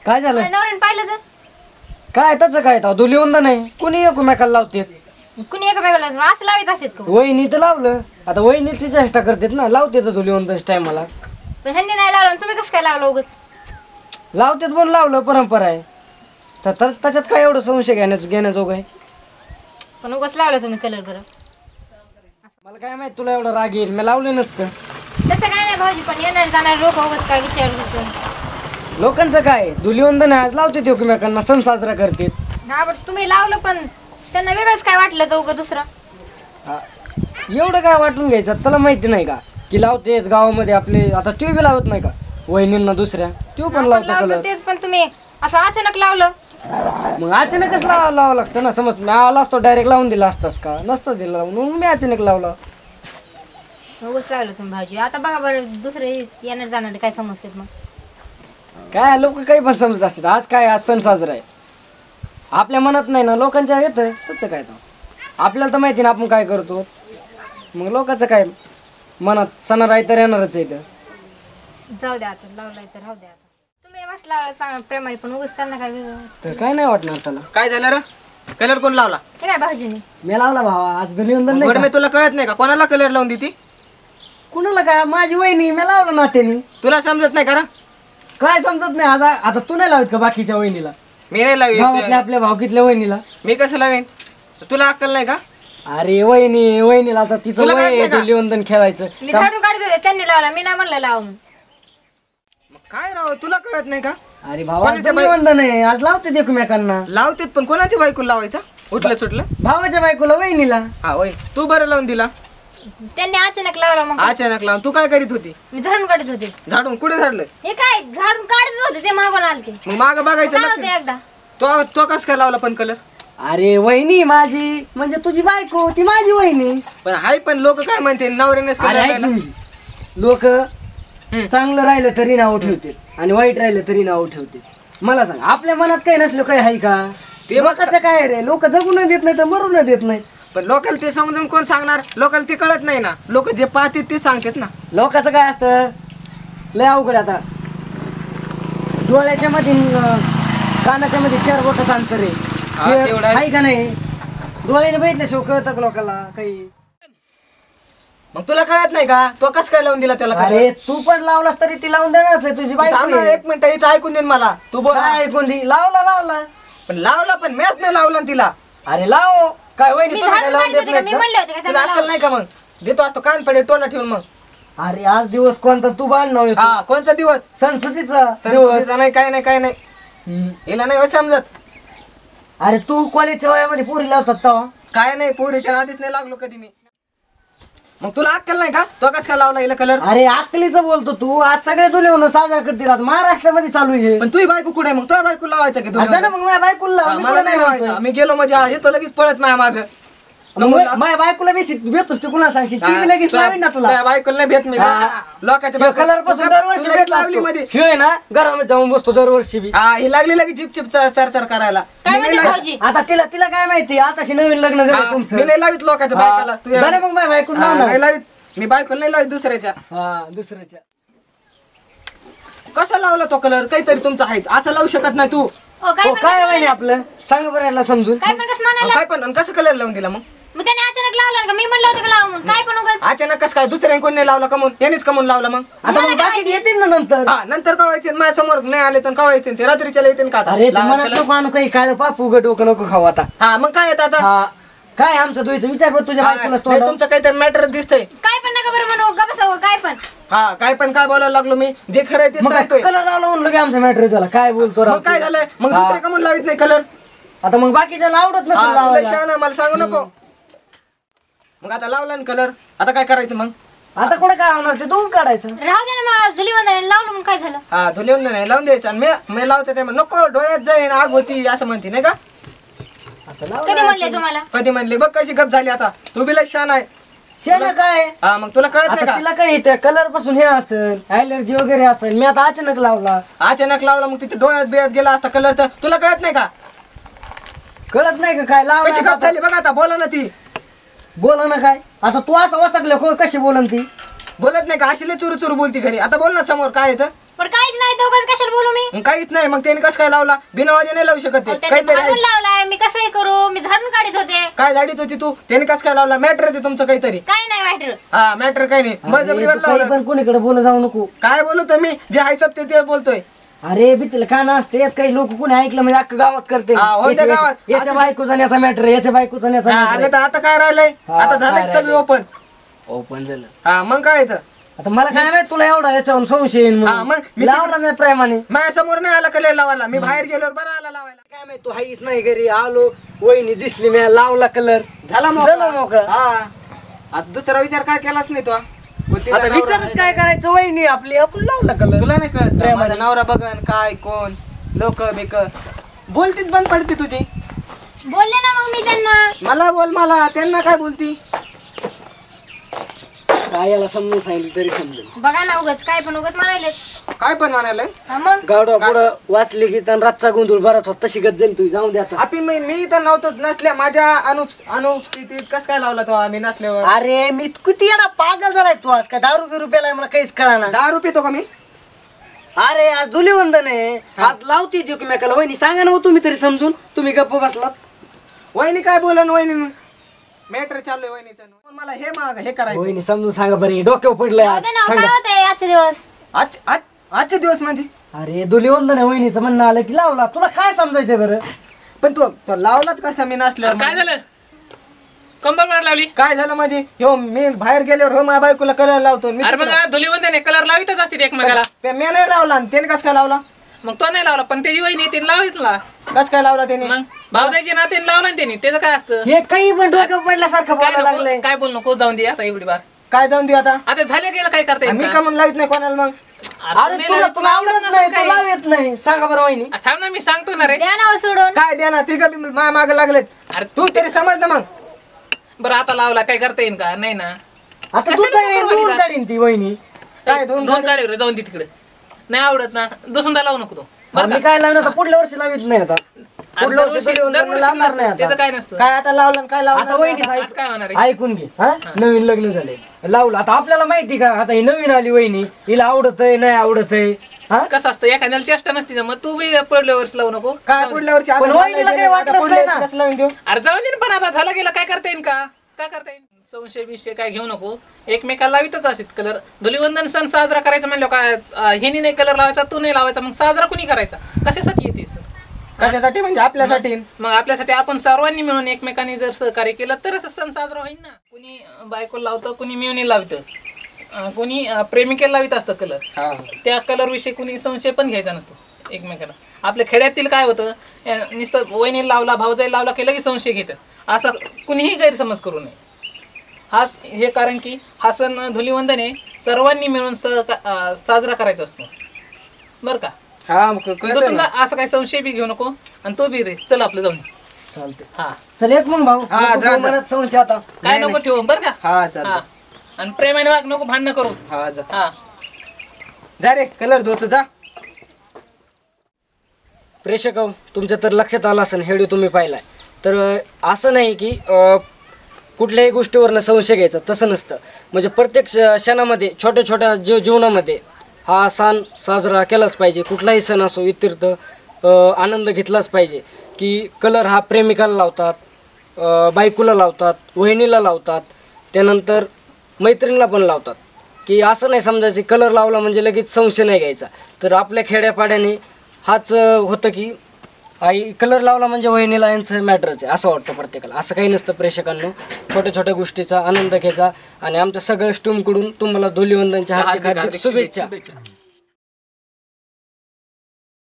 काय झालं? नवऱ्याने पाहिलं तर काय त्याचं काय तर धुलीवंदन नाही कुणी एकमेकाला लावते. कुणी एका असं लावित असेल का? वहिनी तर लावलं आता वहिनीची चेष्टा करतात ना लावते तर धुलीवंदन टायमाला पण ह्यांनी नाही लावलं तुम्ही कसं काय लावलं उगच? लावतात पण लावलं परंपरा आहे तर त्याच्यात काय एवढं संशय घेण्याजोग आहे. पण उगच लावलं तुम्ही कलर करत. मला काय माहित तुला एवढं राग येईल मी लावलं नसतं. तसं काय नाही भाऊजी पण येणार जाणार लोक उगच काय विचार करतो. लोकांचं काय धुलीवंदन आहे आज लावते ते एकमेकांना सण साजरा करतात. हा पण तुम्ही लावलं पण त्यांना वेगळंच काय वाटलं तर उगं दुसरं. एवढं काय वाटून घ्यायचं तुला माहिती नाही का की लावते गावामध्ये आपले आता त्यो बी लावत नाही का वहिनींना दुसऱ्या त्यो पण लावतो लावलं कलर. तेच पण तुम्ही असं अचानक लावलं. मग अचानकच लावावं लागतं ना समज मी आला असतो डायरेक्ट लावून दिला असतास का नसतं दिलं म्हणून मी अचानक लावलं. उगच लावलं तुम्ही भाऊजी. आता बघा बरं दुसरे येणार जाणार काय समजतात मग. काय लोक काही पण समजत असतात आज काय आज सण साजरा आहे आपल्या मनात नाही ना लोकांच्या येतं तसं काय तर आपल्याला तर माहिती ना आपण काय करतो मग लोकांचं काय मनात सणा राही तर येणारच आहे इथं. जाऊ द्या आता लावलाय तर राहू द्या. आता तुम्ही मस्त लावलं सांगा प्रेमाने पण उगच त्यांना काय वेगळं तर काय नाही वाटणार त्याला. काय झालं रे कलर कोण लावला? ते काय भाऊजीने मी लावला भावा आज धुलीवंदन नाही बरं मी तुला कळत नाही का कोणाला कलर लावून देती? कुणाला काय माझी वहिनी मी लावलं ना त्याने. तुला समजत नाही का रे? काय समजत नाही आज आता तू नाही लावत का बाकीच्या वहिनीला मी नाही भावातल्या लावी. आपल्या भावकीतल्या वहिनीला. मी कसं लावेन? तुला अक्कल नाही का? अरे वहिनीला आता तिचं तुला वय कळत आहे नाही का? धुलीवंदन खेळायचं. मी झाडून काढत होते त्यांनी लावला मी नाही म्हणलं लाव म्हणून. मग काय राव तुला कळत नाही का? अरे भावा धुलीवंदन आहे आज लावते एकमेकांना. लावतेत पण कोणाची बायको लावायचा? उठलं सुटलं भावाच्या बायकोला वहिनीला. हा होय तू बरं लावून दिला त्यांनी अचानक लावला मग अचानक लावून. तू काय करीत होती? मी झाडून काढत होते. झाडून कुठे झाडलं? हे काय झाडून काढत होते ते मागून आलते. मग माग बघायचं लावते लक्ष. एकदा. तो तो कस काय लावला पण कलर? अरे वहिनी माझी म्हणजे तुझी बायको ती माझी वहिनी. पण हाय पण लोक काय म्हणते नवऱ्यानेच अरे ऐक कलर तुम्ही लोक चांगलं राहिलं तरी नाव ठेवते आणि वाईट राहिलं तरी नाव ठेवते. मला सांग आपल्या मनात काही नसलं काही आहे का? ते लोकांचं काय रे लोक जगू न देत नाही तर मरू न देत नाही. पण लोकांना ते समजून कोण सांगणार? लोकांना ते कळत नाही ना. लोक जे पाहतात ते सांगतात ना. लोकांचं काय असतं लय अवघड आहे आता. डोळ्याच्या मध्ये कानाच्या मध्ये 4 बोटाचं अंतर हा, तेवढं आहे. आहे का नाही? डोळ्याने बघितल्याशिवाय कळतं का लोकांना काही? मग तुला कळत नाही का? तो कस काय लावून दिला त्याला कलर? अरे तू पण लावलास तरी ती लावून देणारच आहे तुझी बायको थांब ना आहे. 1 मिनिट हिचं ऐकून दे मला. तू बोल. काय ऐकून दी लावला पण लावला पण मॅच नाही लावला ना तिला. अरे लाव काय वहिनी मी तुला काय झाडून लावून काढत देत होते का? मी नाहीत म्हणले होते का तुला त्यांना अक्कल लाव. नाही का? मग देतो असतो कान पडे टोला ठेवून. मग का? अरे आज दिवस कोणता तू बांधणार येतो हा कोणता दिवस? संस्कृतीचा दिवस. संस्कृतीचा नाही काय नाही काय नाही. हिला नाही हो समजत. अरे तू कॉलेजच्या वयामध्ये पोरी लावतात तेव्हा काय नाही पोरीच्या आधीच नाही लागलो कधी मी. मग तुला अक्कल नाही का? तो कस काय लावला हिला कलर? अरे अकलीचं बोलतो तू आज सगळे धुलीवंदन साजरा करतील आज महाराष्ट्रामध्ये चालू आहे. पण तुझी बायको कुठे? मग तुझ्या बायको लावायचा की आता ना मग माझ्या बायकोला लाव, मी मला तुला नाही नाही लावायचा. लावतोय. मी गेलो म्हणजे येतो लगेच पळत माझ्या माग. मग माझ्या बायकोला बेसी भेटतोस तू कुणा सांगशील ती बी लगेच लावीन ना तुला. बायकोला नाही भेट मी. हा. लोकांच्या कलर पासून दरवर्षी भेटला लावली मध्ये. शिव आहे ना घरामध्ये जाऊन बसतो दरवर्षी बी. हा ही लागली लगेच चिप चिप चर करायला. काय मी म्हणते नाही भाऊजी? आता तिला काय माहिती आताशी नवीन लग्न झालं मी तुमचं. नाही लावित लोकांच्या बायकाला. तू हा. झालं मग माझ्या बायकोला लाव नाही ना. लावित. मी बायकोला नाही लावित दुसऱ्याच्या. हा दुसऱ्याच्या. कसा लावला तो कलर? काहीतरी तुमचा आहेच. असं लावू शकत नाही तू. ओ काय हो काय वहिनी आपलं सांग बरं याला समजून. काय पण कसं म्हणाला? काय पण आणि कसं कलर लावून दिला मग? मग त्याने अचानक लावला का? मी म्हणलं होतं का लाव म्हणून. काय पण उगाच. अचानक कसं काय? दुसऱ्याने कोण नाही लावला कमून? यानेच कमून लावला मग. आता मग बाकीचे येतील ना नंतर. हा नंतर का व्हायचे? माझ्या समोर नाही आले तर का व्हायचे? ते रात्रीच्याला येते का आता? अरे तू लावा म्हणत कलर. नको आणू काही काय पाप उघड डोकं नको खाऊ आता. हा मग काय येत आता? हा काय आमचं दुईचं विचार बघ तुझ्या बायकोला नाही, तोंडावर. तुमचं काहीतरी मॅटर दिसतंय. काय पण नका बरं म्हणू. गप्प बसा. काय पण. हा काय पण काय बोलायला लागलो मी? जे खरं आहे ते मग सांगतोय. कलर लावला म्हणलं की आमचा मॅटर झाला काय बोलतो राव मग काय तू? झालंय? मग हा. दुसरे कमून लावित नाही कलर? आता मग बाकीच्याला आवडत नसेल लावायला. शहाणा मला सांगू नको. मग आता लावला ना कलर. आता काय करायचं मग? आता कुठे काय होणार ते दूर काढायचं. राहू दे ना मग. आज धुलीवंदनाने लावलं म्हणून काय झालं? हा धुलिवून नाही लावून द्यायचं. आणि मी लावते ते नको डोळ्यात जाईन आग होती असं म्हणते नाही का? आता लाव कधी म्हणले तुम्हाला? कधी म्हणले बघ कशी गप झाली आता. तू बी लय शहाणा आहे. शेण काय हा मग तुला कळत नाही आता का? तिला काय येते कलर पासून हे असेल ॲलर्जी वगैरे असेल मी आता अचानक लावला अचानक लावला मग तिच्या डोळ्यात बिळ्यात गेला असता कलर तर तुला कळत नाही का? कळत नाही का काय कशी गप लावला झाली बघ आता. बोला ना ती. बोला ना काय आता तू असं वसकलं कशी बोलन ती बोलत नाही का? अशी लय चुरू चुरू बोलती घरी. आता बोल ना समोर काय येतं? पण काहीच नाही तो कसं कशाला बोलू मी मग काहीच नाही, मग त्याने कसं काय लावला? बिना वाजे नाही लावू शकत ते, अहो, त्याने काहीतरी भांडून आहे. लावलाय मी कसंही करू मी झाडून काढत होते काय झाडीत होती तू? त्याने कसं काय लावला? मॅटर आहे तुमचं काहीतरी. काय नाही मॅटर हा मॅटर काही नाही, बळजबरीवर अरे, तू काही लावलं. पण कोणीकडे बोलत जाऊ नको. काय बोलतो मी? जे आहे सत्य ते बोलतोय. अरे बितल का नसते यात काही लोक कोणी ऐकलं म्हणजे अख्खं गावात करते हा, होय त्या गावात. याच्या बायकोचा न्याचा मॅटर याच्या बायकोचा न्याचा हा, अरे तर आता काय राहिलंय? हा, आता झालं काय की सगळं राहिलंय? ओपन. ओपन झालं. हा मग काय तर आता मला काय माहित तुला एवढा याच्यावरून संशय येईन हा, म्हणून. मग मी लावला मी प्रेमाने. माझ्या समोर नाही आला कलर लावायला, मी बाहेर गेल्यावर बरं आला लावायला. काय माहित तू हाईच नाही घरी आलो वहिनी दिसली मी लावला कलर झाला झाला मोकळा. हा आता दुसरा विचार काय केलाच नाही तो. आता विचारच काय करायचं वहिनी आपली आपण लावला कलर. तुला नाही कळत प्रेमाने. माझा नवरा बघन काय कोण लोक बिक बोलतीच बंद पडते तुझी. बोलले ना मग मी त्यांना मला बोल, मला त्यांना काय बोलती? काय याला समजून सांगितलं तरी समजेल. बघा ना उगाच काय पण उगाच म्हणाले काय पण म्हणाले? मग गावडा पुढं वाचली की तर रातचा गोंधळ बराच होत तशी गत जाईल तुझी जाऊ दे आता. आपण मी तर नव्हतोच, नसल्या माझ्या अनुपस्थितीत कस काय लावला तो आम्ही नसल्यावर? अरे मी किती येणार पागल झालाय तू आज काय दारू बिरू प्यालाय मला काहीच कळाना. 10 रुपये तो का मी? अरे आज धुलीवंदन आहे आज लावती ती एकमेकाला वहिनी सांगा ना हो तुम्ही तरी समजून तुम्ही गप्प बसलात. वहिनी काय बोलन? वहिनी मॅटर चालू आहे वहिनीचं. मला हे माग हे करायचं. वहिनी समजून सांगा बरं डोक्यावर पडलंय आज जाऊ दे ना, काय सांगा. होतंय आजचे दिवस आजचे दिवस म्हणजे? अरे धुलीवंदन आहे वहिनीचं म्हणणं आलं की लावला तुला काय समजायचं बरं. पण तू लावलाच कसा मी नसल्यावर? काय झालं कंबर वाढ लावली? काय झालं म्हणजे? हो मी बाहेर गेल्यावर हो माझ्या बायकोला कलर लावतो मी. अरे मग धुलीवंदने कलर लावितच असतील एकमेकाला. मी नाही लावला आणि त्याने कस काय लावला? मग तो नाही लावला पण त्याची वहिनी तिने लावितला. कस काय लावला त्याने? मग भावजाईची नात्याने लावला ना त्यांनी. त्याचं काय असतं? हे काही पण डोक्यावर पडल्यासारखं काय बोलायला लागलंय. नको काय बोल नको जाऊन दे आता एवढी बार. काय जाऊन दे आता? आता झालं गेलं काय करता येईल मी का? का म्हणून लावित नाही कोणाला मग? अरे तुला तुला आवडत नाही तुला येत नाही सांगा बरं वहिनी. थांब ना मी सांगतो ना रे. द्या ना हो सोडून काय द्या ना ती का माझ्या मागे लागलेत. अरे तू तरी समज ना मग. बरं आता लावला काय करता येईल का? नाही ना. आता तू कशाला काय बरोबर दूर आहे? काढीन ती वहिनी. काय दोन गाडीवर जाऊन दे तिकडे. नाही आवडत ना दुसरा लावू नको तो. बरं मी का? काय लावणार आता पुढल्या वर्षी लावित नाही आता पुढल्या वर्षी धुलीवंदन दरवर्षी लावणार नाही नसतं. त्याचं आता. काय नसतं. काय आता लावलं आणि काय आता लावलं? वहिनी आज काय होणार आहे? ऐकून घे हा नवीन लग्न झाले लावलं आता आपल्याला माहिती का आता ही नवीन आली वहिनी हिला आवडत आहे नाही आवडत आहे हा कसं असतं एखाद्याला चेष्टा नसती जमत. तू बी पुढल्या वर्षी लावू नको. काय पुढल्या वर्षी पण वहिनीला काही वाटलंच नाही ना. कसं लावून देऊ? अरे जाऊ दे ना पण आता झालं गेलं काय करता येईल का? काय करता येईल? संशय बिशय काय घेऊ नको. एकमेकाला लावितच असत कलर. धुलीवंदन सण साजरा करायचा म्हणलं काय हिनी नाही कलर लावायचा तू नाही लावायचा मग साजरा कुणी करायचा? कशासाठी येते सण? कशासाठी म्हणजे आपल्यासाठी. मग आपल्यासाठी आपण सर्वांनी मिळून एकमेकांनी जर सहकार्य केलं तरच सण साजरा होईल ना. कुणी बायको लावतं कुणी मिळून लावतं कुणी प्रेमिकेला लावित असतं कलर. त्या कलर विषयी कुणी संशय पण घ्यायचा नसतो एकमेकांना. आपल्या खेड्यातील काय होतं नुसतं वहिनी लावला भावजाई लावला की लगेच संशय घेतात. असा कुणीही गैरसमज करू नये. हे कारण की हा सण धुलीवंदन आहे सर्वांनी मिळून साजरा करायचा असतो बरं का. हा मग कळतं ना. असं काही संशय बी घेऊ नको आणि तो बी रे चल आपलं जाऊन. चालते हा चल एक मग भाऊ हा, नको जा, तू जा. मनात संशय आता काय नको ठेवू बरं का. हा चालतं. हा आणि प्रेमाने वाग नको भांडणं करू. हा जा हा जा रे कलर धुत जा. प्रेक्षक हो, तुमच्या तर लक्षात आलं असेल व्हिडिओ तुम्ही पाहिलाय तर असं नाही की कुठल्याही गोष्टीवरनं संशय घ्यायचा तसं नसतं. म्हणजे प्रत्येक क्षणामध्ये छोट्या छोट्या जीवनामध्ये हा सण साजरा केलाच पाहिजे. कुठलाही सण असो इत्यर्थ आनंद घेतलाच पाहिजे. की कलर हा प्रेमिकाला लावतात बायकोला लावतात वहिनीला लावतात त्यानंतर मैत्रिणीला पण लावतात. की असं नाही समजायचं कलर लावला म्हणजे लगेच संशय नाही घ्यायचा. तर आपल्या खेड्यापाड्याने हाच होतं की आई कलर लावला म्हणजे वहिनीला यांचं मॅटरच आहे असं वाटतं प्रत्येकाला. असं काही नसतं प्रेक्षकांनो. छोट्या छोट्या गोष्टीचा आनंद घ्यायचा आणि आमच्या सगळ्या स्टूमकडून तुम्हाला धुलीवंदनच्या हार्दिक हार्दिक शुभेच्छा.